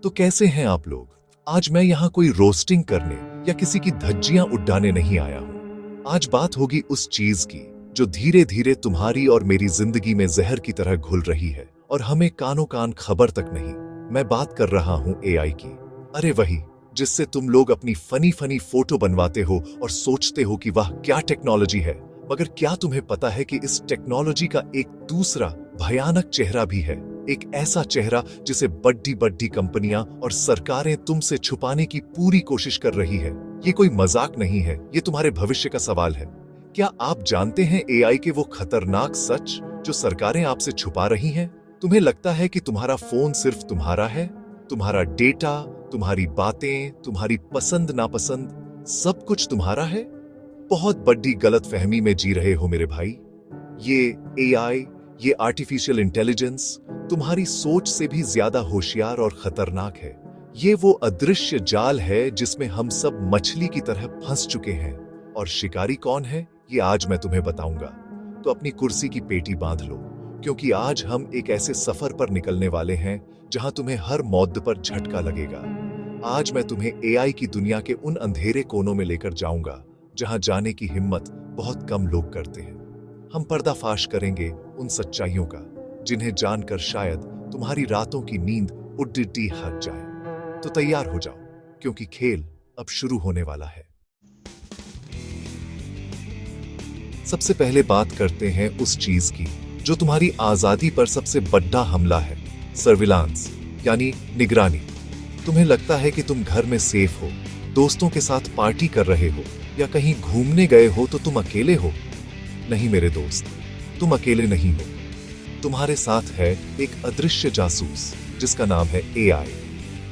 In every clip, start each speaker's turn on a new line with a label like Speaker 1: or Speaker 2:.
Speaker 1: तो कैसे हैं आप लोग? आज मैं यहाँ कोई रोस्टिंग करने या किसी की धज्जियां उड़ाने नहीं आया हूँ। आज बात होगी उस चीज की जो धीरे धीरे तुम्हारी और मेरी जिंदगी में जहर की तरह घुल रही है और हमें कानों कान खबर तक नहीं। मैं बात कर रहा हूँ एआई की। अरे वही जिससे तुम लोग अपनी फनी फनी फोटो बनवाते हो और सोचते हो कि वाह क्या टेक्नोलॉजी है, मगर क्या तुम्हें पता है कि इस टेक्नोलॉजी का एक दूसरा भयानक चेहरा भी है? एक ऐसा चेहरा जिसे बड़ी बड़ी कंपनियां और सरकारें तुमसे छुपाने की पूरी कोशिश कर रही है। ये कोई मजाक नहीं है, ये तुम्हारे भविष्य का सवाल है। क्या आप जानते हैं एआई के वो खतरनाक सच जो सरकारें आपसे छुपा रही हैं? तुम्हें लगता है कि तुम्हारा फोन सिर्फ तुम्हारा है, तुम्हारा डेटा, तुम्हारी बातें, तुम्हारी पसंद नापसंद सब कुछ तुम्हारा है? बहुत बड़ी गलतफहमी में जी रहे हो मेरे भाई। ये एआई, ये आर्टिफिशियल इंटेलिजेंस तुम्हारी सोच से भी ज्यादा होशियार और खतरनाक है। ये वो अदृश्य जाल है जिसमें हम सब मछली की तरह फंस चुके हैं। और शिकारी कौन है ये आज मैं तुम्हें बताऊंगा। तो अपनी कुर्सी की पेटी बांध लो, क्योंकि आज हम एक ऐसे सफर पर निकलने वाले हैं जहां तुम्हें हर मौद पर झटका लगेगा। आज मैं तुम्हें एआई की दुनिया के उन अंधेरे कोनों में लेकर जाऊंगा जहां जाने की हिम्मत बहुत कम लोग करते हैं। हम पर्दाफाश करेंगे उन सच्चाइयों का जिन्हें जानकर शायद तुम्हारी रातों की नींद उड्डी हट जाए। तो तैयार हो जाओ, क्योंकि खेल अब शुरू होने वाला है। सबसे पहले बात करते हैं उस चीज की जो तुम्हारी आजादी पर सबसे बड़ा हमला है, सर्विलांस यानी निगरानी। तुम्हें लगता है कि तुम घर में सेफ हो, दोस्तों के साथ पार्टी कर रहे हो या कहीं घूमने गए हो तो तुम अकेले हो। नहीं मेरे दोस्त, तुम अकेले नहीं हो। तुम्हारे साथ है एक अदृश्य जासूस जिसका नाम है एआई।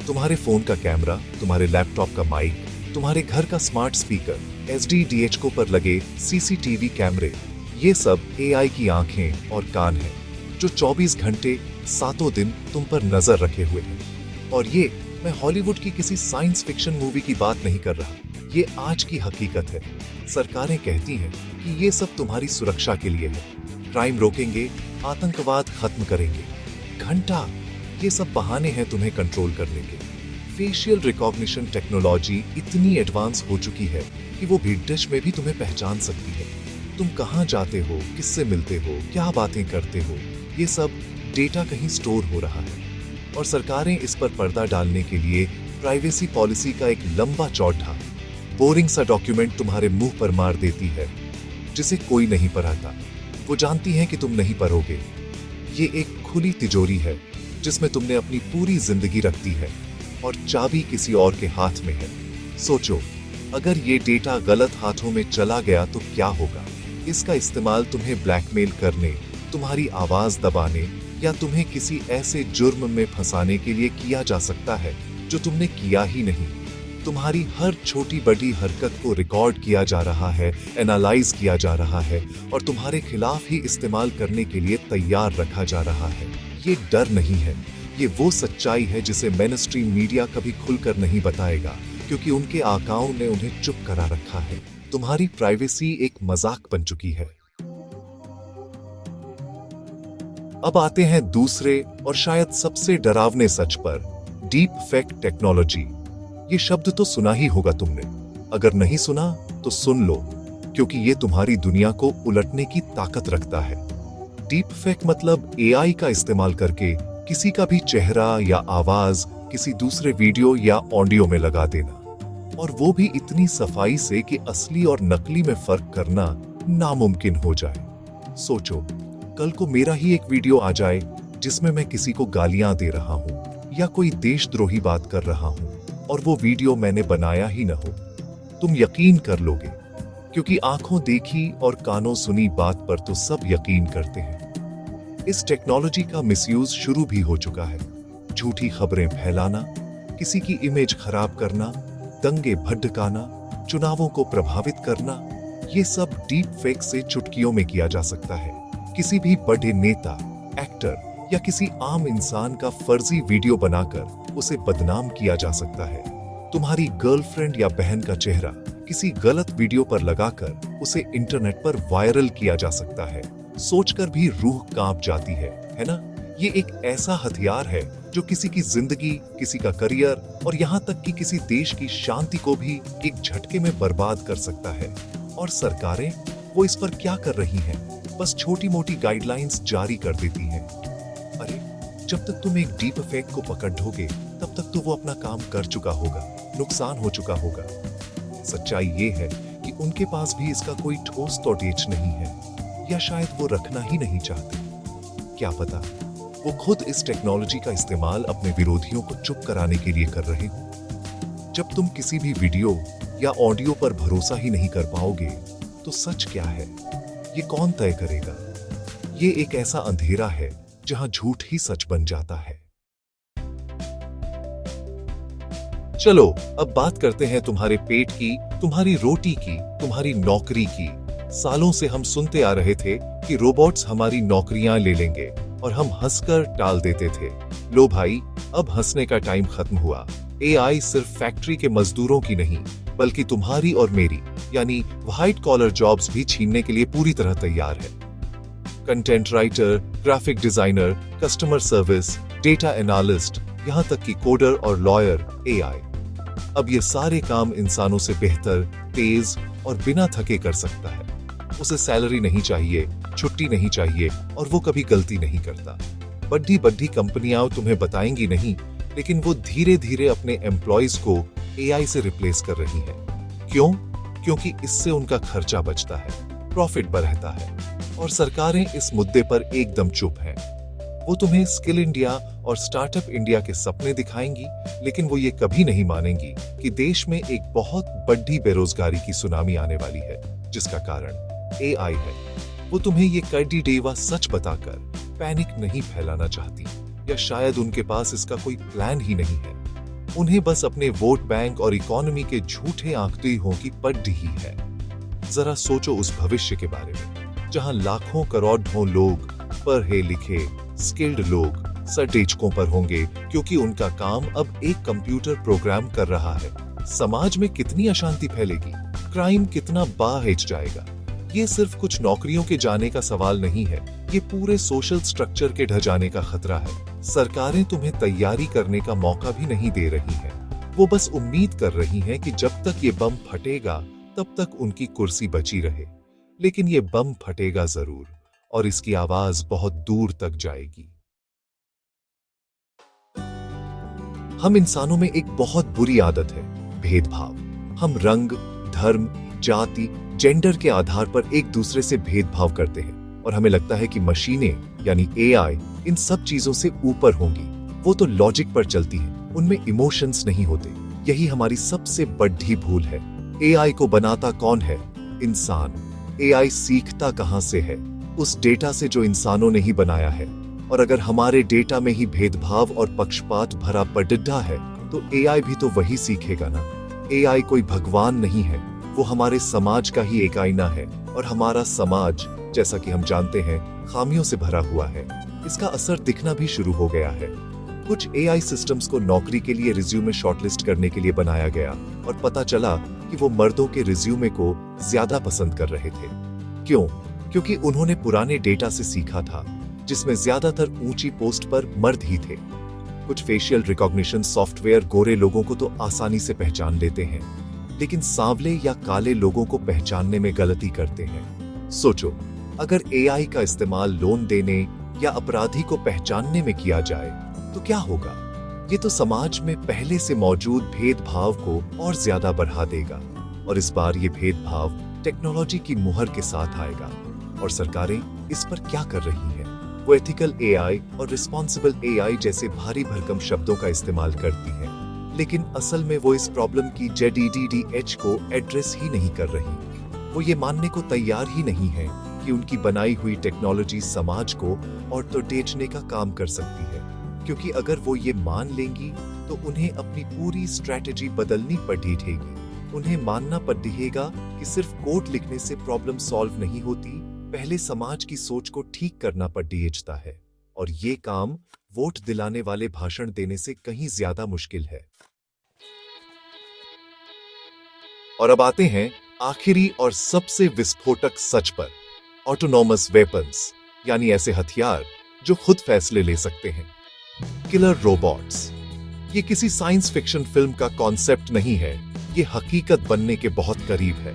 Speaker 1: तुम्हारे फोन का कैमरा, तुम्हारे लैपटॉप का माइक, तुम्हारे घर का स्मार्ट स्पीकर, एसडीडीएचओ पर लगे सीसीटीवी कैमरे, ये सब एआई की आंखें और कान हैं जो 24 घंटे सातों दिन तुम पर नजर रखे हुए हैं। और ये मैं हॉलीवुड की किसी साइंस फिक्शन मूवी की बात नहीं कर रहा, ये आज की हकीकत है। सरकारें कहती हैं कि ये सब तुम्हारी सुरक्षा के लिए है। क्राइम रोकेंगे, आतंकवाद खत्म करेंगे। घंटा ये सब बहाने हैं तुम्हें कंट्रोल करने के। फेशियल रिकॉग्निशन टेक्नोलॉजी इतनी एडवांस हो चुकी है कि वो भी टच में भी तुम्हें पहचान सकती है। तुम कहाँ जाते हो, किससे मिलते हो, क्या बातें करते हो, ये सब डेटा कहीं स्टोर हो रहा है। और सरकारें इस पर पर्दा डालने के लिए प्राइवेसी पॉलिसी का एक लंबा चौड़ा बोरिंग सा डॉक्यूमेंट तुम्हारे मुंह पर मार देती है, जिसे कोई नहीं पढ़ता। वो जानती है कि तुम नहीं पढ़ोगे। ये एक खुली तिजोरी है जिसमें तुमने अपनी पूरी जिंदगी रख दी है और चाबी किसी और के हाथ में है। सोचो, अगर ये डेटा गलत हाथों में चला गया तो क्या होगा? इसका इस्तेमाल तुम्हें ब्लैकमेल करने, तुम्हारी आवाज दबाने या तुम्हें किसी ऐसे जुर्म में फंसाने के लिए किया जा सकता है जो तुमने किया ही नहीं। तुम्हारी हर छोटी बड़ी हरकत को रिकॉर्ड किया जा रहा है, एनालाइज किया जा रहा है और तुम्हारे खिलाफ ही इस्तेमाल करने के लिए तैयार रखा जा रहा है। ये डर नहीं है, ये वो सच्चाई है जिसे मेनस्ट्रीम मीडिया कभी खुलकर नहीं बताएगा, क्योंकि उनके आकाओं ने उन्हें चुप करा रखा है। तुम्हारी प्राइवेसी एक मजाक बन चुकी है। अब आते हैं दूसरे और शायद सबसे डरावने सच पर, डीप फेक टेक्नोलॉजी। ये शब्द तो सुना ही होगा तुमने। अगर नहीं सुना तो सुन लो, क्योंकि ये तुम्हारी दुनिया को उलटने की ताकत रखता है। डीप फेक मतलब एआई का इस्तेमाल करके किसी का भी चेहरा या आवाज किसी दूसरे वीडियो या ऑडियो में लगा देना, और वो भी इतनी सफाई से कि असली और नकली में फर्क करना नामुमकिन हो जाए। सोचो, कल को मेरा ही एक वीडियो आ जाए जिसमें मैं किसी को गालियां दे रहा हूं या कोई देशद्रोही बात कर रहा हूं और वो वीडियो मैंने बनाया ही न हो। तुम यकीन कर लोगे, क्योंकि आंखों देखी और कानों सुनी बात पर तो सब यकीन करते हैं। इस टेक्नोलॉजी का मिसयूज शुरू भी हो चुका है। झूठी खबरें फैलाना, किसी की इमेज खराब करना, दंगे भड़काना, चुनावों को प्रभावित करना, ये सब डीप फेक से चुटकियों में किया जा सकता है। किसी भी बड़े नेता, एक्टर या किसी आम इंसान का फर्जी वीडियो बनाकर उसे बदनाम किया जा सकता है। तुम्हारी गर्लफ्रेंड या बहन का चेहरा किसी गलत वीडियो पर लगाकर उसे इंटरनेट पर वायरल किया जा सकता है। सोचकर भी रूह कांप जाती है ना? ये एक ऐसा हथियार है जो किसी की जिंदगी, किसी का करियर और यहाँ तक कि किसी देश की शांति को भी एक झटके में बर्बाद कर सकता है। और सरकारें वो इस पर क्या कर रही हैं? बस छोटी मोटी गाइडलाइंस जारी कर देती हैं। अरे, जब तक तुम एक डीप फेक को पकड़ ढोगे तब तक तो वो अपना काम कर चुका होगा, नुकसान हो चुका होगा। सच्चाई ये है कि उनके पास भी इसका कोई ठोस तोड़ेच नहीं है, या शायद वो रखना ही नहीं चाहते। क्या पता वो खुद इस टेक्नोलॉजी का इस्तेमाल अपने विरोधियों को चुप कराने के लिए कर रहे हो। जब तुम किसी भी वीडियो या ऑडियो पर भरोसा ही नहीं कर पाओगे तो सच क्या है ये कौन तय करेगा? ये एक ऐसा अंधेरा है जहां झूठ ही सच बन जाता है। चलो अब बात करते हैं तुम्हारे पेट की, तुम्हारी रोटी की, तुम्हारी नौकरी की। सालों से हम सुनते आ रहे थे कि रोबोट्स हमारी नौकरियां ले लेंगे और हम हंसकर टाल देते थे। लो भाई, अब हंसने का टाइम खत्म हुआ। एआई सिर्फ फैक्ट्री के मजदूरों की नहीं, बल्कि तुम्हारी और मेरी यानी व्हाइट कॉलर जॉब्स भी छीनने के लिए पूरी तरह तैयार है। Content writer, graphic designer, customer service, data analyst, यहाँ तक कि कोडर और लॉयर, एआई अब ये सारे काम इंसानों से बेहतर, तेज और बिना थके कर सकता है। उसे सैलरी नहीं चाहिए, छुट्टी नहीं चाहिए और वो कभी गलती नहीं करता। बड़ी बड़ी कंपनियां तुम्हें बताएंगी नहीं, लेकिन वो धीरे धीरे अपने एम्प्लॉयज को एआई से रिप्लेस कर रही है। क्यों? क्योंकि इससे उनका खर्चा बचता है, प्रॉफिट बढ़ता है। और सरकारें इस मुद्दे पर एकदम चुप हैं। वो तुम्हें स्किल इंडिया और स्टार्टअप इंडिया के सपने दिखाएंगी, लेकिन वो ये कभी नहीं मानेंगी कि देश में एक बहुत बड़ी बेरोजगारी की सुनामी आने वाली है, जिसका कारण एआई है। वो तुम्हें ये कड़ी डेवा सच बताकर पैनिक नहीं फैलाना चाहती, या शायद उनके पास इसका कोई प्लान ही नहीं है। उन्हें बस अपने वोट बैंक और इकोनॉमी के झूठे आंकड़ों की पड़ी ही है। जरा सोचो उस भविष्य के बारे में जहां लाखों करोड़ों लोग पढ़े लिखे स्किल्ड लोग सर्टेजकों पर होंगे क्योंकि उनका काम अब एक कंप्यूटर प्रोग्राम कर रहा है। समाज में कितनी अशांति फैलेगी, क्राइम कितना बढ़ जाएगा। ये सिर्फ कुछ नौकरियों के जाने का सवाल नहीं है, ये पूरे सोशल स्ट्रक्चर के ढह जाने का खतरा है। सरकारें तुम्हें तैयारी करने का मौका भी नहीं दे रही हैं। वो बस उम्मीद कर रही हैं कि जब तक ये बम फटेगा तब तक उनकी कुर्सी बची रहे। लेकिन ये बम फटेगा जरूर, और इसकी आवाज बहुत दूर तक जाएगी। हम इंसानों में एक बहुत बुरी आदत है, भेदभाव। हम रंग, धर्म, जाति, जेंडर के आधार पर एक दूसरे से भेदभाव करते हैं और हमें लगता है कि मशीनें यानी एआई इन सब चीजों से ऊपर होंगी। वो तो लॉजिक पर चलती हैं, उनमें इमोशंस नहीं होते। यही हमारी सबसे बड़ी भूल है। एआई को बनाता कौन है? इंसान। एआई सीखता कहां से है? उस डेटा से जो इंसानों ने ही बनाया है। और अगर हमारे डेटा में ही भेदभाव और पक्षपात भरा पड़िड्ढा है तो एआई भी तो वही सीखेगा ना। एआई कोई भगवान नहीं है, वो हमारे समाज का ही एक आईना है। और हमारा समाज, जैसा कि हम जानते हैं, खामियों से भरा हुआ है। इसका असर दिखना भी शुरू हो गया है। कुछ एआई सिस्टम्स को नौकरी के लिए रिज्यूमे शॉर्टलिस्ट करने के लिए बनाया गया और पता चला कि वो मर्दों के रिज्यूमे को ज्यादा पसंद कर रहे थे। क्यों? क्योंकि उन्होंने पुराने डेटा से सीखा था, जिसमें ज्यादातर ऊंची पोस्ट पर मर्द ही थे। कुछ फेशियल रिकॉग्निशन सॉफ्टवेयर गोरे लोगों को तो आसानी से पहचान लेते हैं, लेकिन सांवले या काले लोगों को पहचानने में गलती करते हैं। सोचो, अगर एआई का इस्तेमाल लोन देने या अपराधी को पहचानने में किया जाए तो क्या होगा? ये तो समाज में पहले से मौजूद भेदभाव को और ज्यादा बढ़ा देगा। और इस बार ये भेदभाव टेक्नोलॉजी की मुहर के साथ आएगा। और सरकारें इस पर क्या कर रही हैं? वो एथिकल एआई और रिस्पॉन्सिबल एआई जैसे भारी भरकम शब्दों का इस्तेमाल करती हैं, लेकिन असल में वो इस प्रॉब्लम की जेडीडीएच को एड्रेस ही नहीं कर रही। वो ये मानने को तैयार ही नहीं है कि उनकी बनाई हुई टेक्नोलॉजी समाज को और तो टेचने का काम कर सकती है। क्योंकि अगर वो ये मान लेंगी तो उन्हें अपनी पूरी स्ट्रैटेजी बदलनी पड़ेगी। उन्हें मानना पड़ेगा कि सिर्फ कोड लिखने से प्रॉब्लम सॉल्व नहीं होती, पहले समाज की सोच को ठीक करना पड़ता है। और ये काम वोट दिलाने वाले भाषण देने से कहीं ज्यादा मुश्किल है। और अब आते हैं आखिरी और सबसे विस्फोटक सच पर, ऑटोनॉमस वेपन्स, यानी ऐसे हथियार जो खुद फैसले ले सकते हैं। Killer robots. ये किसी साइंस फिक्शन फिल्म का कॉन्सेप्ट नहीं है, ये हकीकत बनने के बहुत करीब है।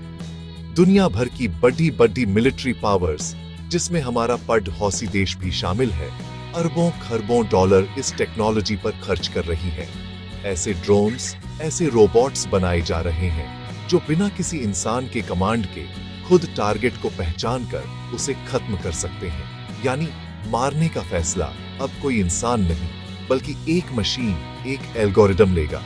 Speaker 1: दुनिया भर की बड़ी बड़ी मिलिट्री पावर्स, जिसमें हमारा पड़ोसी देश भी शामिल है, अरबों खरबों डॉलर इस टेक्नोलॉजी पर खर्च कर रही है। ऐसे ड्रोन्स, ऐसे रोबोट्स बनाए जा रहे हैं जो बिना किसी इंसान के कमांड के खुद टारगेट को पहचान कर उसे खत्म कर सकते हैं। यानी मारने का फैसला अब कोई इंसान नहीं, बल्कि एक मशीन, एक एल्गोरिदम लेगा।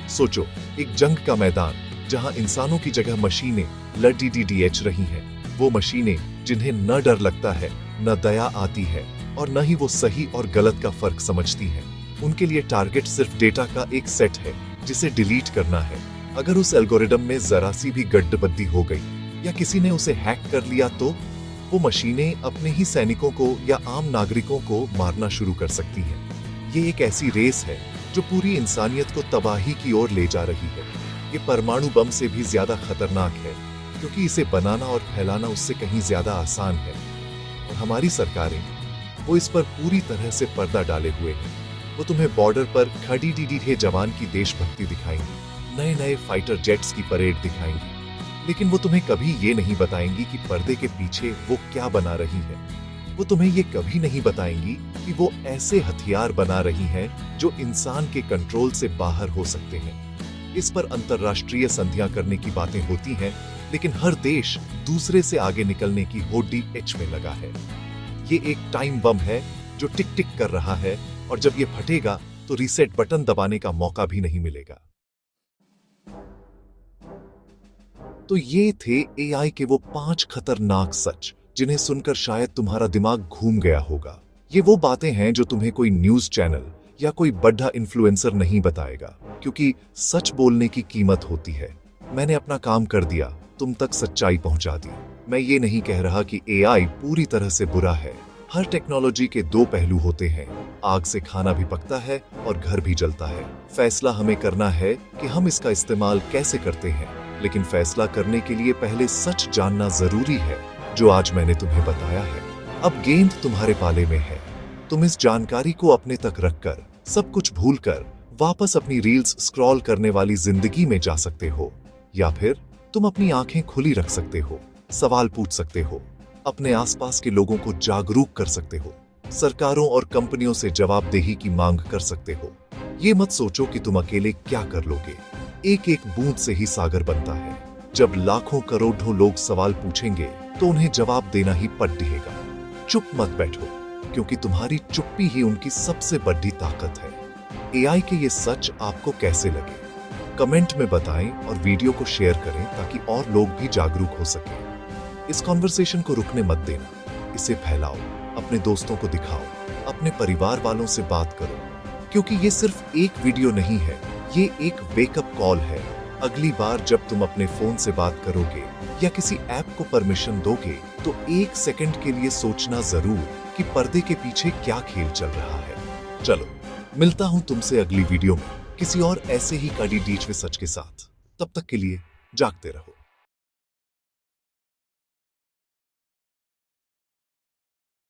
Speaker 1: सोचो, एक जंग का मैदान जहां इंसानों की जगह मशीनें लड़ीडीडीएच रही हैं। वो मशीनें जिन्हें न डर लगता है, न दया आती है, और न ही वो सही और गलत का फर्क समझती हैं। उनके लिए टारगेट सिर्फ डेटा का एक सेट है जिसे डिलीट करना है। अगर उस एल्गोरिदम में जरा सी भी गड्ढबद्दी हो गई या किसी ने उसे हैक कर लिया तो वो मशीनें अपने ही सैनिकों को या आम नागरिकों को मारना शुरू कर सकती हैं। ये एक ऐसी रेस है जो पूरी इंसानियत को तबाही की ओर ले जा रही है। ये परमाणु बम से भी ज्यादा खतरनाक है, क्योंकि इसे बनाना और फैलाना उससे कहीं ज्यादा आसान है। और हमारी सरकारें, वो इस पर पूरी तरह से पर्दा डाले हुए हैं। वो तुम्हें बॉर्डर पर खड़ी डीडीडीए जवान की देशभक्ति दिखाएंगी, नए नए फाइटर जेट्स की परेड दिखाएंगी, लेकिन वो तुम्हें कभी ये नहीं बताएंगी कि पर्दे के पीछे वो क्या बना रही है। वो तुम्हें ये कभी नहीं बताएंगी कि वो ऐसे हथियार बना रही हैं जो इंसान के कंट्रोल से बाहर हो सकते हैं। इस पर अंतर्राष्ट्रीय संधियां करने की बातें होती हैं, लेकिन हर देश दूसरे से आगे निकलने की होड़ी एच में लगा है। ये एक टाइम बम है जो टिक टिक कर रहा है, और जब ये फटेगा तो रीसेट बटन दबाने का मौका भी नहीं मिलेगा। तो ये थे एआई के वो 5 खतरनाक सच, जिन्हें सुनकर शायद तुम्हारा दिमाग घूम गया होगा। ये वो बातें हैं जो तुम्हें कोई न्यूज चैनल या कोई बड़ा इन्फ्लुएंसर नहीं बताएगा, क्योंकि सच बोलने की कीमत होती है। मैंने अपना काम कर दिया, तुम तक सच्चाई पहुंचा दी। मैं ये नहीं कह रहा कि एआई पूरी तरह से बुरा है। हर टेक्नोलॉजी के दो पहलू होते हैं। आग से खाना भी पकता है और घर भी जलता है। फैसला हमें करना है कि हम इसका इस्तेमाल कैसे करते हैं, लेकिन फैसला करने के लिए पहले सच जानना जरूरी है, जो आज मैंने तुम्हें बताया है। अब गेंद तुम्हारे पाले में है। तुम इस जानकारी को अपने तक रखकर, सब कुछ भूलकर वापस अपनी रील्स स्क्रॉल करने वाली जिंदगी में जा सकते हो, या फिर तुम अपनी आंखें खुली रख सकते हो, सवाल पूछ सकते हो, अपने आसपास के लोगों को जागरूक कर सकते हो, सरकारों और कंपनियों से जवाबदेही की मांग कर सकते हो। ये मत सोचो कि तुम अकेले क्या कर लोगे। एक एक बूंद से ही सागर बनता है। जब लाखों करोड़ों लोग सवाल पूछेंगे तो उन्हें जवाब देना ही पड़ रहेगा। चुप मत बैठो, क्योंकि तुम्हारी चुप्पी ही उनकी सबसे बड़ी ताकत है। एआई के ये सच आपको कैसे लगे, कमेंट में बताएं और वीडियो को शेयर करें ताकि और लोग भी जागरूक हो सकें। इस कॉन्वर्सेशन को रुकने मत देना, इसे फैलाओ, अपने दोस्तों को दिखाओ, अपने परिवार वालों से बात करो, क्योंकि ये सिर्फ एक वीडियो नहीं है, ये एक वेकअप कॉल है। अगली बार जब तुम अपने फोन से बात करोगे या किसी ऐप को परमिशन दोगे, तो 1 सेकंड के लिए सोचना जरूर कि पर्दे के पीछे क्या खेल चल रहा है। चलो, मिलता हूं तुमसे अगली वीडियो में किसी और ऐसे ही कड़ी डीच में सच के साथ। तब तक के लिए जागते रहो।